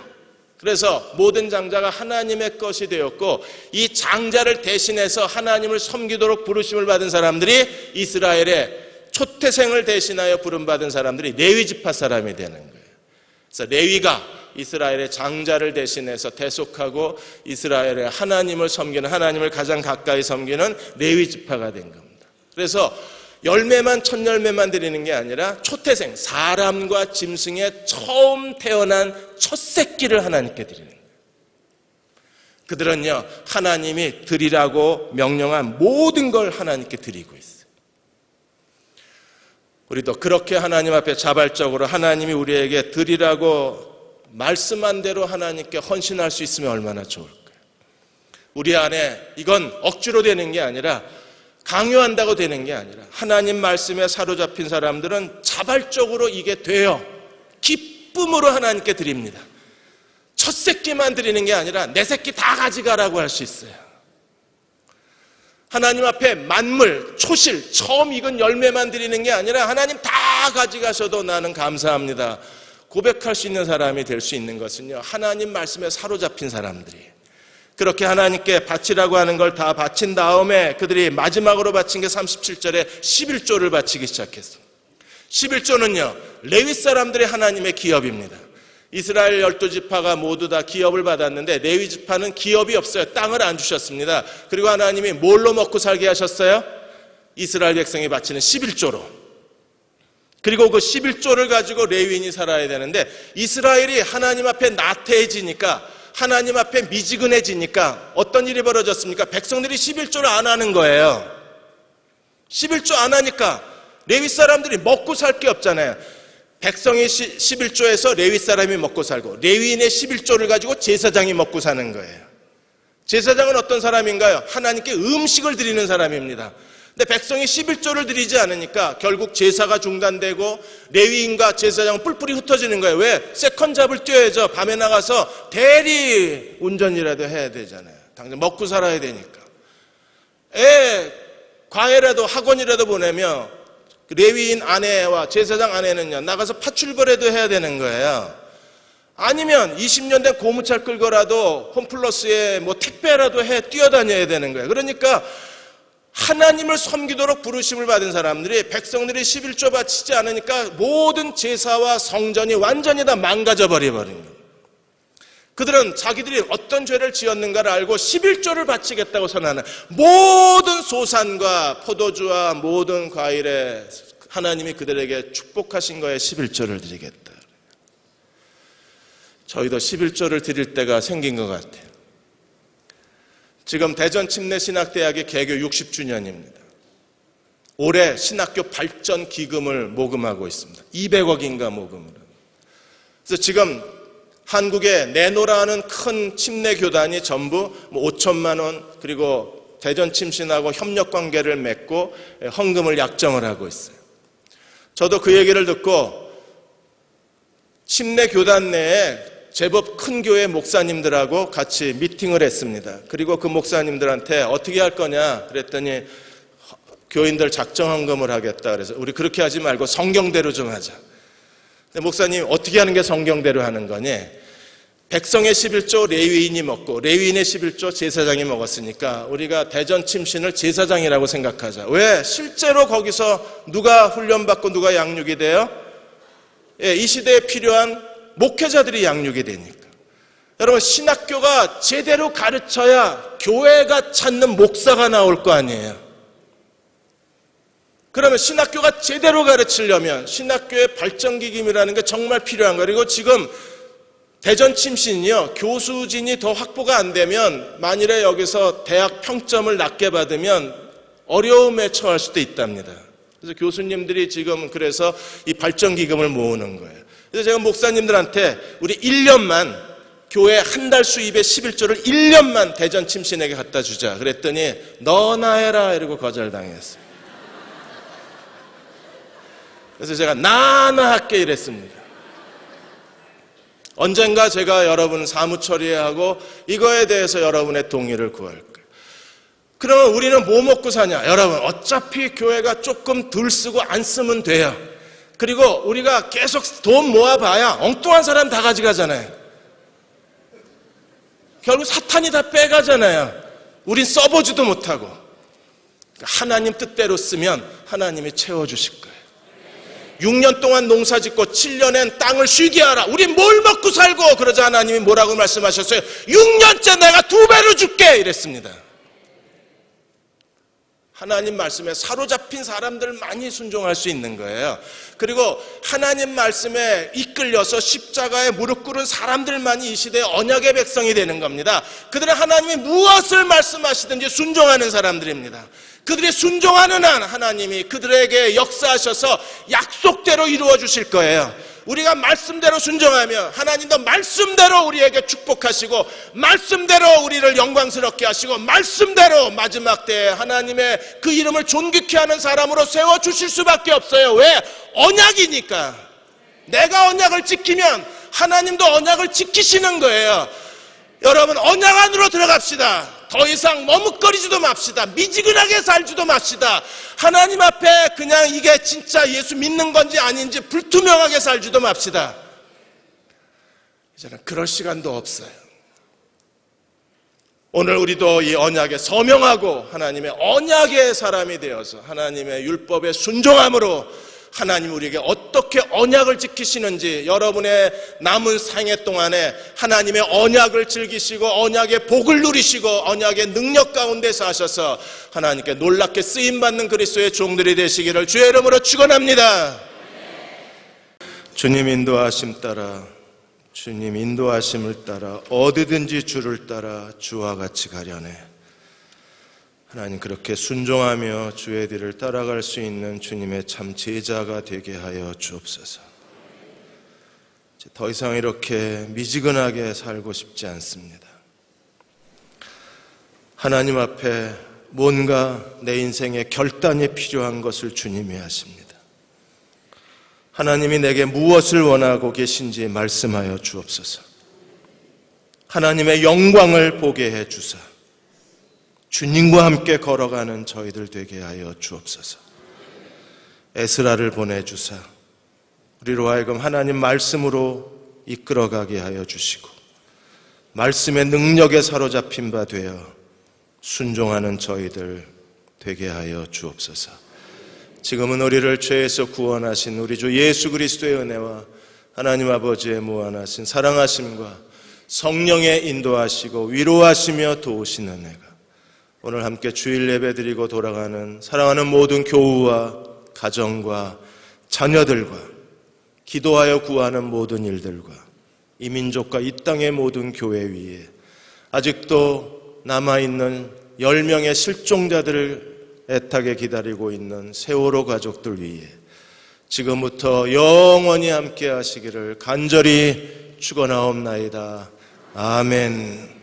그래서 모든 장자가 하나님의 것이 되었고 이 장자를 대신해서 하나님을 섬기도록 부르심을 받은 사람들이 이스라엘의 초태생을 대신하여 부름받은 사람들이 레위 지파 사람이 되는 거예요. 그래서 레위가 이스라엘의 장자를 대신해서 대속하고 이스라엘의 하나님을 섬기는, 하나님을 가장 가까이 섬기는 레위 지파가 된 겁니다. 그래서 열매만, 첫 열매만 드리는 게 아니라 초태생, 사람과 짐승의 처음 태어난 첫 새끼를 하나님께 드리는 거예요. 그들은요, 하나님이 드리라고 명령한 모든 걸 하나님께 드리고 있어요. 우리도 그렇게 하나님 앞에 자발적으로 하나님이 우리에게 드리라고 말씀한 대로 하나님께 헌신할 수 있으면 얼마나 좋을까요? 우리 안에 이건 억지로 되는 게 아니라, 강요한다고 되는 게 아니라, 하나님 말씀에 사로잡힌 사람들은 자발적으로 이게 돼요. 기쁨으로 하나님께 드립니다. 첫 새끼만 드리는 게 아니라 내 새끼 다 가져가라고 할 수 있어요. 하나님 앞에 만물, 초실, 처음 익은 열매만 드리는 게 아니라 하나님 다 가져가셔도 나는 감사합니다. 고백할 수 있는 사람이 될 수 있는 것은요, 하나님 말씀에 사로잡힌 사람들이에요. 그렇게 하나님께 바치라고 하는 걸 다 바친 다음에 그들이 마지막으로 바친 게 37절에 11조를 바치기 시작했어요. 11조는요, 레위 사람들의 하나님의 기업입니다. 이스라엘 12지파가 모두 다 기업을 받았는데 레위 지파는 기업이 없어요. 땅을 안 주셨습니다. 그리고 하나님이 뭘로 먹고 살게 하셨어요? 이스라엘 백성이 바치는 11조로. 그리고 그 11조를 가지고 레위인이 살아야 되는데, 이스라엘이 하나님 앞에 나태해지니까, 하나님 앞에 미지근해지니까 어떤 일이 벌어졌습니까? 백성들이 11조를 안 하는 거예요. 11조 안 하니까 레위 사람들이 먹고 살 게 없잖아요. 백성이 11조에서 레위 사람이 먹고 살고, 레위인의 11조를 가지고 제사장이 먹고 사는 거예요. 제사장은 어떤 사람인가요? 하나님께 음식을 드리는 사람입니다. 근데 백성이 11조를 드리지 않으니까 결국 제사가 중단되고 레위인과 제사장은 뿔뿔이 흩어지는 거예요. 왜? 세컨잡을 뛰어야죠. 밤에 나가서 대리 운전이라도 해야 되잖아요. 당장 먹고 살아야 되니까. 과외라도 학원이라도 보내면 레위인 아내와 제사장 아내는요, 나가서 파출벌에도 해야 되는 거예요. 아니면 20년 된 고무차 끌고라도 홈플러스에 택배라도 뛰어다녀야 되는 거예요. 그러니까 하나님을 섬기도록 부르심을 받은 사람들이, 백성들이 11조 바치지 않으니까 모든 제사와 성전이 완전히 다 망가져 버린 거예요. 그들은 자기들이 어떤 죄를 지었는가를 알고 11조를 바치겠다고 선언하는, 모든 소산과 포도주와 모든 과일에 하나님이 그들에게 축복하신 거에 11조를 드리겠다. 저희도 11조를 드릴 때가 생긴 것 같아요. 지금 대전 침례신학대학의 개교 60주년입니다. 올해 신학교 발전 기금을 모금하고 있습니다. 200억인가 모금을. 그래서 지금 한국에 내노라는 큰 침례교단이 전부 5천만 원, 그리고 대전 침신하고 협력 관계를 맺고 헌금을 약정을 하고 있어요. 저도 그 얘기를 듣고 침례교단 내에 제법 큰 교회 목사님들하고 같이 미팅을 했습니다. 그리고 그 목사님들한테 어떻게 할 거냐 그랬더니, 교인들 작정 헌금을 하겠다. 그래서 우리 그렇게 하지 말고 성경대로 좀 하자. 근데 목사님 어떻게 하는 게 성경대로 하는 거니? 백성의 11조 레위인이 먹고 레위인의 11조 제사장이 먹었으니까 우리가 대전 침신을 제사장이라고 생각하자. 왜? 실제로 거기서 누가 훈련받고 누가 양육이 돼요? 이 시대에 필요한 목회자들이 양육이 되니까. 여러분, 신학교가 제대로 가르쳐야 교회가 찾는 목사가 나올 거 아니에요. 그러면 신학교가 제대로 가르치려면 신학교의 발전기금이라는 게 정말 필요한 거예요. 그리고 지금 대전 침신이요, 교수진이 더 확보가 안 되면 만일에 여기서 대학 평점을 낮게 받으면 어려움에 처할 수도 있답니다. 그래서 교수님들이 지금 그래서 이 발전기금을 모으는 거예요. 그래서 제가 목사님들한테 우리 1년만 교회 한 달 수입의 11조를 1년만 대전 침신에게 갖다 주자 그랬더니 너나 해라 이러고 거절당했어요. 그래서 제가 나나 할게 이랬습니다. 언젠가 제가 여러분 사무처리하고 이거에 대해서 여러분의 동의를 구할 거예요. 그러면 우리는 뭐 먹고 사냐? 여러분, 어차피 교회가 조금 덜 쓰고 안 쓰면 돼요. 그리고 우리가 계속 돈 모아봐야 엉뚱한 사람 다 가져가잖아요. 결국 사탄이 다 빼가잖아요. 우린 써보지도 못하고. 하나님 뜻대로 쓰면 하나님이 채워주실 거예요. 6년 동안 농사 짓고 7년엔 땅을 쉬게 하라. 우린 뭘 먹고 살고. 그러자 하나님이 뭐라고 말씀하셨어요? 6년째 내가 2배로 줄게 이랬습니다. 하나님 말씀에 사로잡힌 사람들 많이 순종할 수 있는 거예요. 그리고 하나님 말씀에 이끌려서 십자가에 무릎 꿇은 사람들만이 이 시대의 언약의 백성이 되는 겁니다. 그들은 하나님이 무엇을 말씀하시든지 순종하는 사람들입니다. 그들이 순종하는 한 하나님이 그들에게 역사하셔서 약속대로 이루어 주실 거예요. 우리가 말씀대로 순종하면 하나님도 말씀대로 우리에게 축복하시고 말씀대로 우리를 영광스럽게 하시고 말씀대로 마지막 때에 하나님의 그 이름을 존귀케 하는 사람으로 세워주실 수밖에 없어요. 왜? 언약이니까. 내가 언약을 지키면 하나님도 언약을 지키시는 거예요. 여러분, 언약 안으로 들어갑시다. 더 이상 머뭇거리지도 맙시다. 미지근하게 살지도 맙시다. 하나님 앞에 그냥 이게 진짜 예수 믿는 건지 아닌지 불투명하게 살지도 맙시다. 이제는 그럴 시간도 없어요. 오늘 우리도 이 언약에 서명하고 하나님의 언약의 사람이 되어서 하나님의 율법에 순종함으로 하나님 우리에게 어떻게 언약을 지키시는지 여러분의 남은 생애 동안에 하나님의 언약을 즐기시고 언약의 복을 누리시고 언약의 능력 가운데 사셔서 하나님께 놀랍게 쓰임받는 그리스도의 종들이 되시기를 주의 이름으로 축원합니다. 주님 인도하심 따라, 주님 인도하심을 따라 어디든지 주를 따라 주와 같이 가려네. 하나님, 그렇게 순종하며 주의 뒤를 따라갈 수 있는 주님의 참 제자가 되게 하여 주옵소서. 더 이상 이렇게 미지근하게 살고 싶지 않습니다. 하나님 앞에 뭔가 내 인생에 결단이 필요한 것을 주님이 하십니다. 하나님이 내게 무엇을 원하고 계신지 말씀하여 주옵소서. 하나님의 영광을 보게 해 주사 주님과 함께 걸어가는 저희들 되게 하여 주옵소서. 에스라를 보내주사 우리로 하여금 하나님 말씀으로 이끌어가게 하여 주시고 말씀의 능력에 사로잡힌 바 되어 순종하는 저희들 되게 하여 주옵소서. 지금은 우리를 죄에서 구원하신 우리 주 예수 그리스도의 은혜와 하나님 아버지의 무한하신 사랑하심과 성령의 인도하시고 위로하시며 도우시는 은혜가 오늘 함께 주일 예배 드리고 돌아가는 사랑하는 모든 교우와 가정과 자녀들과 기도하여 구하는 모든 일들과 이 민족과 이 땅의 모든 교회 위에 아직도 남아있는 10명의 실종자들을 애타게 기다리고 있는 세월호 가족들 위에 지금부터 영원히 함께 하시기를 간절히 축원하옵나이다. 아멘.